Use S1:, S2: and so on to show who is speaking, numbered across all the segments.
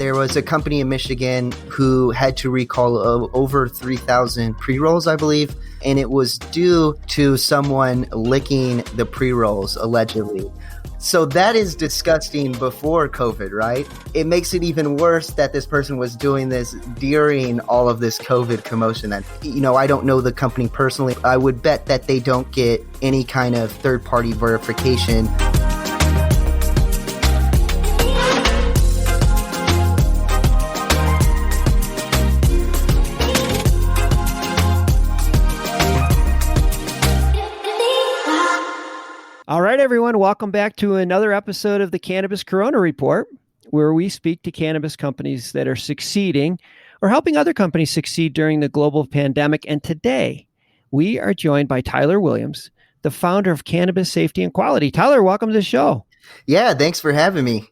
S1: There was a company in Michigan who had to recall over 3,000 pre-rolls, I believe, and it was due to someone licking the pre-rolls, allegedly. So that is disgusting before COVID, right? It makes it even worse that this person was doing this during all of this COVID commotion. That, I don't know the company personally. I would bet that they don't get any kind of third-party verification.
S2: All right, everyone, welcome back to another episode of the Cannabis Corona Report, where we speak to cannabis companies that are succeeding or helping other companies succeed during the global pandemic. And today, we are joined by Tyler Williams, the founder of Cannabis Safety and Quality. Tyler, welcome to the show.
S1: Yeah, thanks for having me.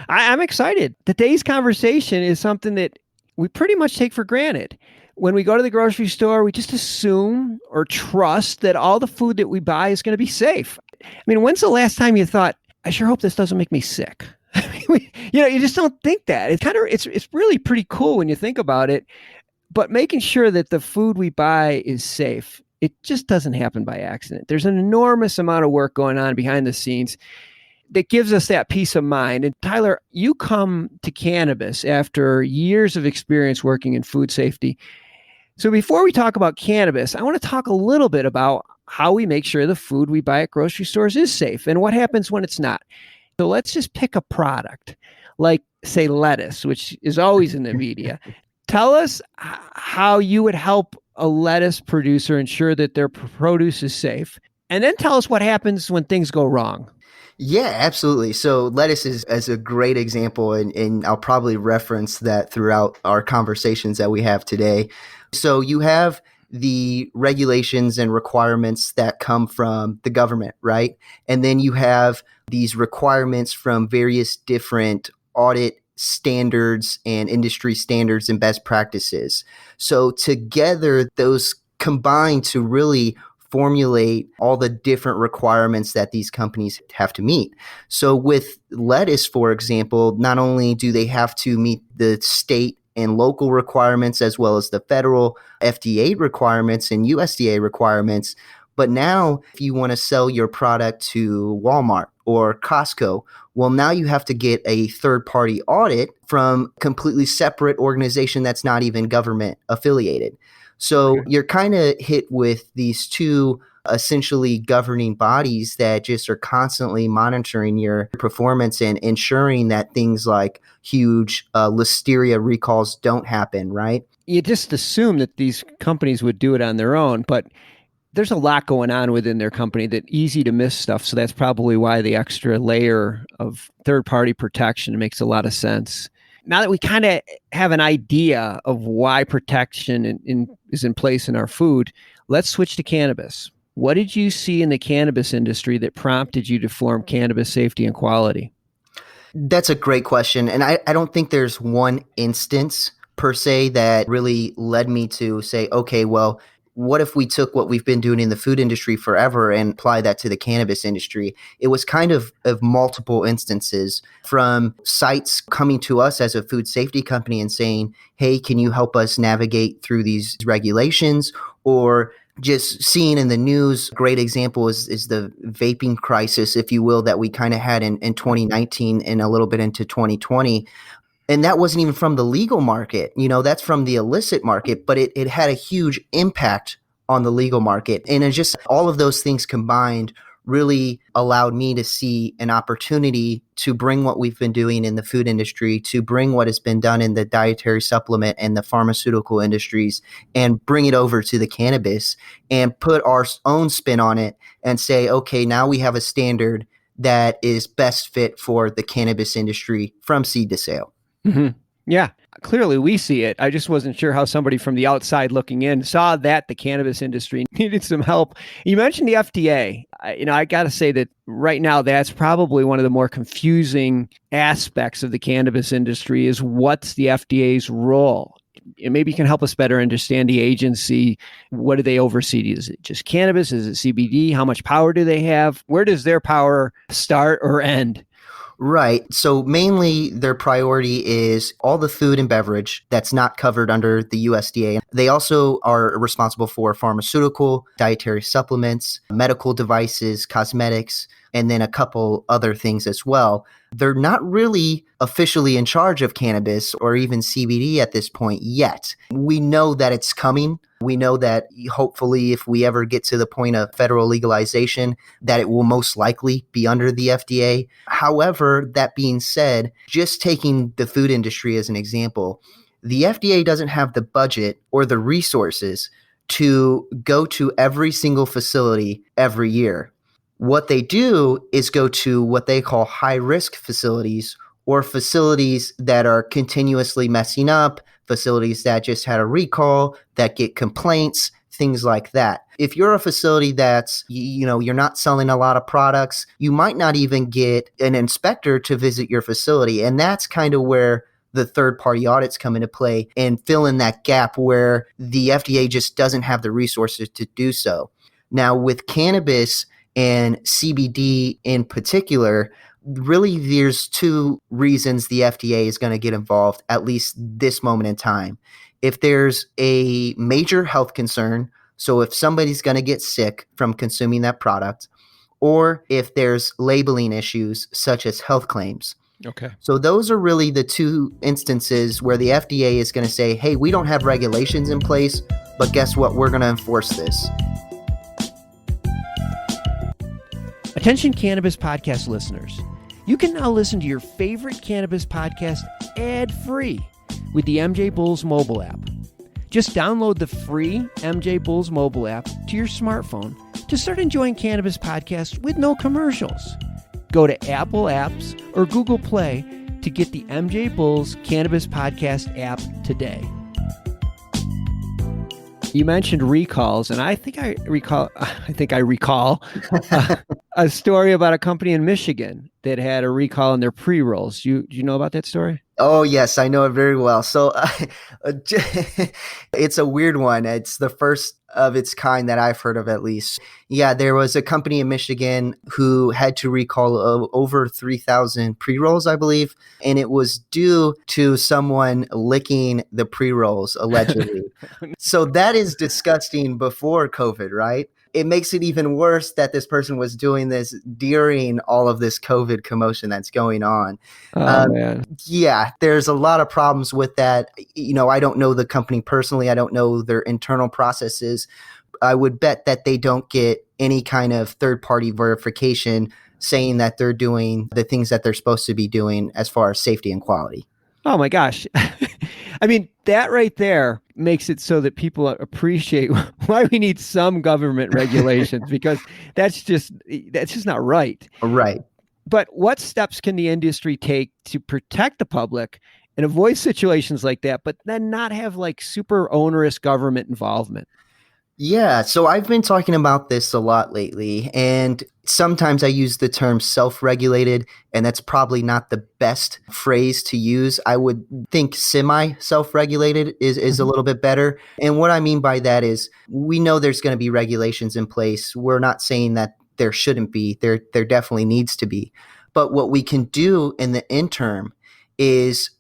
S2: I'm excited. Today's conversation is something that we pretty much take for granted. When we go to the grocery store, we just assume or trust that all the food that we buy is going to be safe. I mean, when's the last time you thought, I sure hope this doesn't make me sick? You just don't think that. It's really pretty cool when you think about it, but making sure that the food we buy is safe, it just doesn't happen by accident. There's an enormous amount of work going on behind the scenes that gives us that peace of mind. And Tyler, you come to cannabis after years of experience working in food safety. So before we talk about cannabis, I want to talk a little bit about how we make sure the food we buy at grocery stores is safe and what happens when it's not. So let's just pick a product like, say, lettuce, which is always in the media. Tell us how you would help a lettuce producer ensure that their produce is safe. And then tell us what happens when things go wrong.
S1: Yeah, absolutely. So lettuce is a great example, and I'll probably reference that throughout our conversations that we have today. So you have the regulations and requirements that come from the government, right? And then you have these requirements from various different audit standards and industry standards and best practices. So together, those combine to really formulate all the different requirements that these companies have to meet. So with lettuce, for example, not only do they have to meet the state and local requirements as well as the federal FDA requirements and USDA requirements, but now if you want to sell your product to Walmart or Costco, well, now you have to get a third-party audit from a completely separate organization that's not even government affiliated. So you're kind of hit with these two essentially governing bodies that just are constantly monitoring your performance and ensuring that things like huge listeria recalls don't happen, right?
S2: You just assume that these companies would do it on their own, but there's a lot going on within their company that's easy to miss stuff. So that's probably why the extra layer of third-party protection makes a lot of sense. Now that we kind of have an idea of why protection is in place in our food, let's switch to cannabis. What did you see in the cannabis industry that prompted you to form Cannabis Safety and Quality?
S1: That's a great question. And I don't think there's one instance per se that really led me to say, okay, well, what if we took what we've been doing in the food industry forever and apply that to the cannabis industry? It was kind of multiple instances from sites coming to us as a food safety company and saying, hey, can you help us navigate through these regulations? Or just seeing in the news, great example is the vaping crisis, if you will, that we kind of had in 2019 and a little bit into 2020. And that wasn't even from the legal market, that's from the illicit market, but it had a huge impact on the legal market. And it's just all of those things combined really allowed me to see an opportunity to bring what we've been doing in the food industry, to bring what has been done in the dietary supplement and the pharmaceutical industries, and bring it over to the cannabis and put our own spin on it and say, okay, now we have a standard that is best fit for the cannabis industry from seed to sale.
S2: Mm-hmm. Yeah, clearly we see it. I just wasn't sure how somebody from the outside looking in saw that the cannabis industry needed some help. You mentioned the FDA. I got to say that right now, that's probably one of the more confusing aspects of the cannabis industry is what's the FDA's role? And maybe you can help us better understand the agency. What do they oversee? Is it just cannabis? Is it CBD? How much power do they have? Where does their power start or end?
S1: Right. So mainly their priority is all the food and beverage that's not covered under the USDA. They also are responsible for pharmaceutical, dietary supplements, medical devices, cosmetics, and then a couple other things as well. They're not really officially in charge of cannabis or even CBD at this point yet. We know that it's coming. We know that hopefully if we ever get to the point of federal legalization, that it will most likely be under the FDA. However, that being said, just taking the food industry as an example, the FDA doesn't have the budget or the resources to go to every single facility every year. What they do is go to what they call high risk facilities or facilities that are continuously messing up, facilities that just had a recall, that get complaints, things like that. If you're a facility that's, you're not selling a lot of products, you might not even get an inspector to visit your facility. And that's kind of where the third party audits come into play and fill in that gap where the FDA just doesn't have the resources to do so. Now, with cannabis and CBD in particular, really there's two reasons the FDA is going to get involved, at least this moment in time. If there's a major health concern, so if somebody's going to get sick from consuming that product, or if there's labeling issues such as health claims.
S2: Okay.
S1: So those are really the two instances where the FDA is going to say, hey, we don't have regulations in place, but guess what? We're going to enforce this.
S2: Attention Cannabis Podcast listeners. You can now listen to your favorite cannabis podcast ad-free with the MJBulls mobile app. Just download the free MJBulls mobile app to your smartphone to start enjoying cannabis podcasts with no commercials. Go to Apple Apps or Google Play to get the MJBulls Cannabis Podcast app today. You mentioned recalls, and I think I recall a story about a company in Michigan that had a recall in their pre-rolls. Do you know about that story?
S1: Oh, yes, I know it very well. So it's a weird one. It's the first of its kind that I've heard of, at least. Yeah, there was a company in Michigan who had to recall over 3,000 pre-rolls, I believe. And it was due to someone licking the pre-rolls, allegedly. So that is disgusting before COVID, right? It makes it even worse that this person was doing this during all of this COVID commotion that's going on.
S2: Man.
S1: Yeah, there's a lot of problems with that. I don't know the company personally. I don't know their internal processes. I would bet that they don't get any kind of third-party verification saying that they're doing the things that they're supposed to be doing as far as safety and quality.
S2: Oh my gosh. I mean, that right there makes it so that people appreciate why we need some government regulations, because that's just not right.
S1: Right.
S2: But what steps can the industry take to protect the public and avoid situations like that, but then not have like super onerous government involvement?
S1: Yeah, so I've been talking about this a lot lately, and sometimes I use the term self-regulated, and that's probably not the best phrase to use. I would think semi-self-regulated is a little bit better. And what I mean by that is we know there's going to be regulations in place. We're not saying that there shouldn't be. There definitely needs to be. But what we can do in the interim is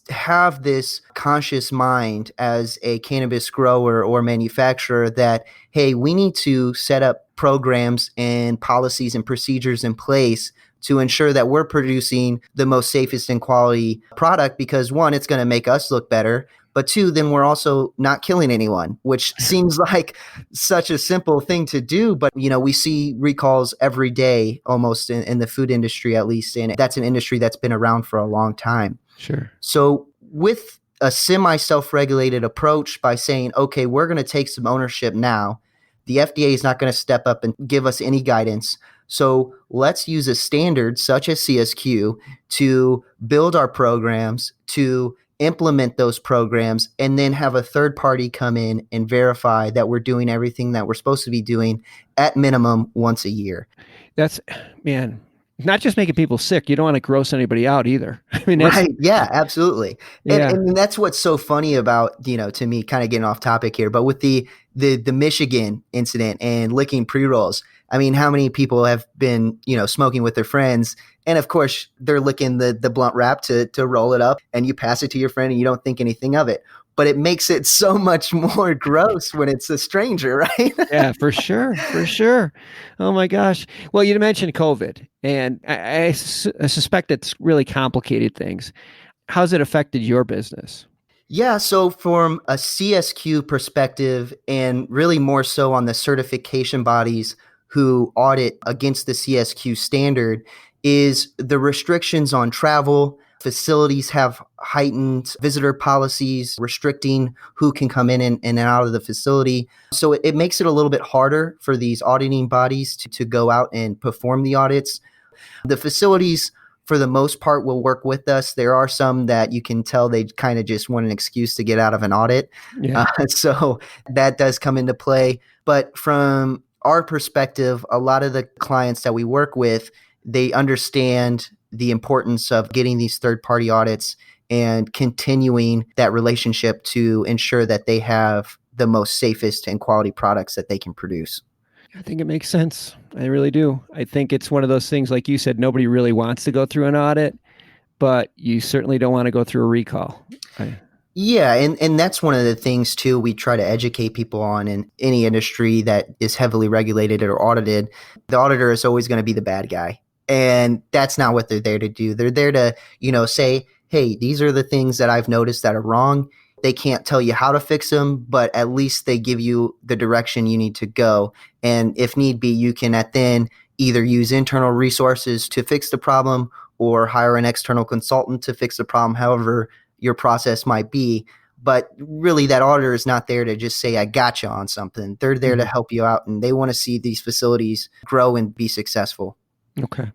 S1: have this conscious mind as a cannabis grower or manufacturer that, hey, we need to set up programs and policies and procedures in place to ensure that we're producing the most safest and quality product, because one, it's going to make us look better. But two, then we're also not killing anyone, which seems like such a simple thing to do. But, we see recalls every day almost in the food industry, at least. And that's an industry that's been around for a long time.
S2: Sure.
S1: So with a semi-self-regulated approach, by saying, okay, we're going to take some ownership now, the FDA is not going to step up and give us any guidance. So let's use a standard such as CSQ to build our programs, to implement those programs, and then have a third party come in and verify that we're doing everything that we're supposed to be doing at minimum once a year.
S2: That's, man, not just making people sick. You don't want to gross anybody out either. I mean, that's,
S1: Right. Yeah, absolutely.
S2: yeah.
S1: And that's what's so funny about, to me, kind of getting off topic here, but with the Michigan incident and licking pre-rolls, I mean, how many people have been, smoking with their friends, and of course they're licking the blunt wrap to roll it up, and you pass it to your friend and you don't think anything of it. But it makes it so much more gross when it's a stranger, right?
S2: Yeah, for sure. For sure. Oh my gosh. Well, you mentioned COVID, and I suspect it's really complicated things. How's it affected your business?
S1: Yeah, so from a CSQ perspective, and really more so on the certification bodies who audit against the CSQ standard, is the restrictions on travel. Facilities have heightened visitor policies restricting who can come in and out of the facility. So it makes it a little bit harder for these auditing bodies to go out and perform the audits. The facilities, for the most part, will work with us. There are some that you can tell they kind of just want an excuse to get out of an audit.
S2: Yeah.
S1: So that does come into play. But from our perspective, a lot of the clients that we work with, they understand the importance of getting these third-party audits and continuing that relationship to ensure that they have the most safest and quality products that they can produce.
S2: I think it makes sense. I really do. I think it's one of those things, like you said, nobody really wants to go through an audit, but you certainly don't want to go through a recall.
S1: Yeah, and that's one of the things, too, we try to educate people on in any industry that is heavily regulated or audited. The auditor is always going to be the bad guy. And that's not what they're there to do. They're there to, say, hey, these are the things that I've noticed that are wrong. They can't tell you how to fix them, but at least they give you the direction you need to go. And if need be, you can then either use internal resources to fix the problem or hire an external consultant to fix the problem, however your process might be. But really, that auditor is not there to just say, I got you on something. They're there to help you out, and they want to see these facilities grow and be successful.
S2: Okay.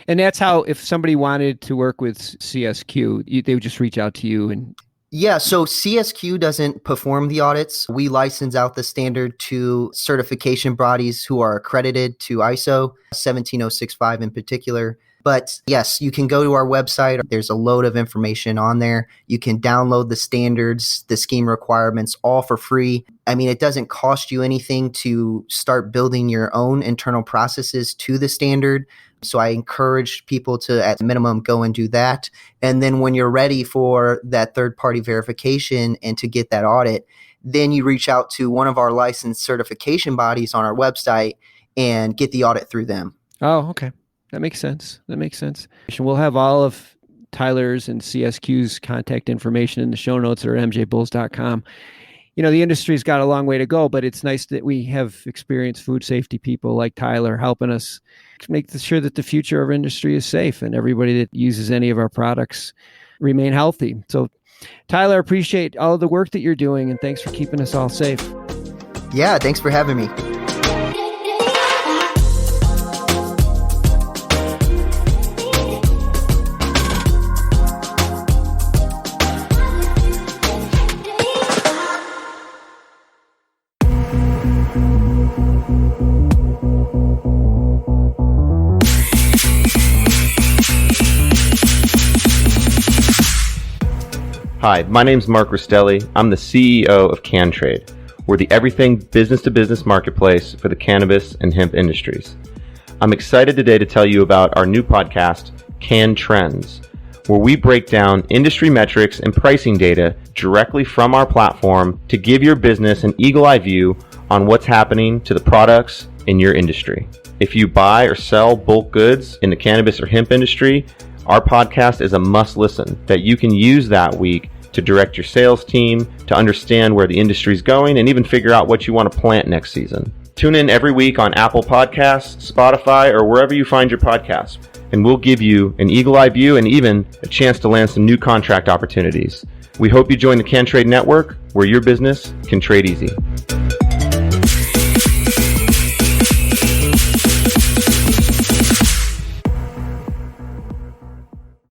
S2: And that's how, if somebody wanted to work with CSQ, they would just reach out to you. And
S1: yeah, so CSQ doesn't perform the audits. We license out the standard to certification bodies who are accredited to ISO 17065 in particular. But yes, you can go to our website. There's a load of information on there. You can download the standards, the scheme requirements, all for free. I mean, it doesn't cost you anything to start building your own internal processes to the standard. So I encourage people to, at minimum, go and do that. And then when you're ready for that third-party verification and to get that audit, then you reach out to one of our licensed certification bodies on our website and get the audit through them.
S2: Oh, okay. That makes sense. We'll have all of Tyler's and CSQ's contact information in the show notes at mjbulls.com. The industry's got a long way to go, but it's nice that we have experienced food safety people like Tyler helping us make sure that the future of our industry is safe and everybody that uses any of our products remain healthy. So, Tyler, appreciate all of the work that you're doing, and thanks for keeping us all safe.
S1: Yeah, thanks for having me.
S3: Hi, my name's Mark Rastelli. I'm the CEO of CanTrade. We're the everything business-to-business marketplace for the cannabis and hemp industries. I'm excited today to tell you about our new podcast, Can Trends, where we break down industry metrics and pricing data directly from our platform to give your business an eagle-eye view on what's happening to the products in your industry. If you buy or sell bulk goods in the cannabis or hemp industry, our podcast is a must listen that you can use that week to direct your sales team, to understand where the industry is going, and even figure out what you want to plant next season. Tune in every week on Apple Podcasts, Spotify, or wherever you find your podcasts, and we'll give you an eagle-eye view and even a chance to land some new contract opportunities. We hope you join the CanTrade Network, where your business can trade easy.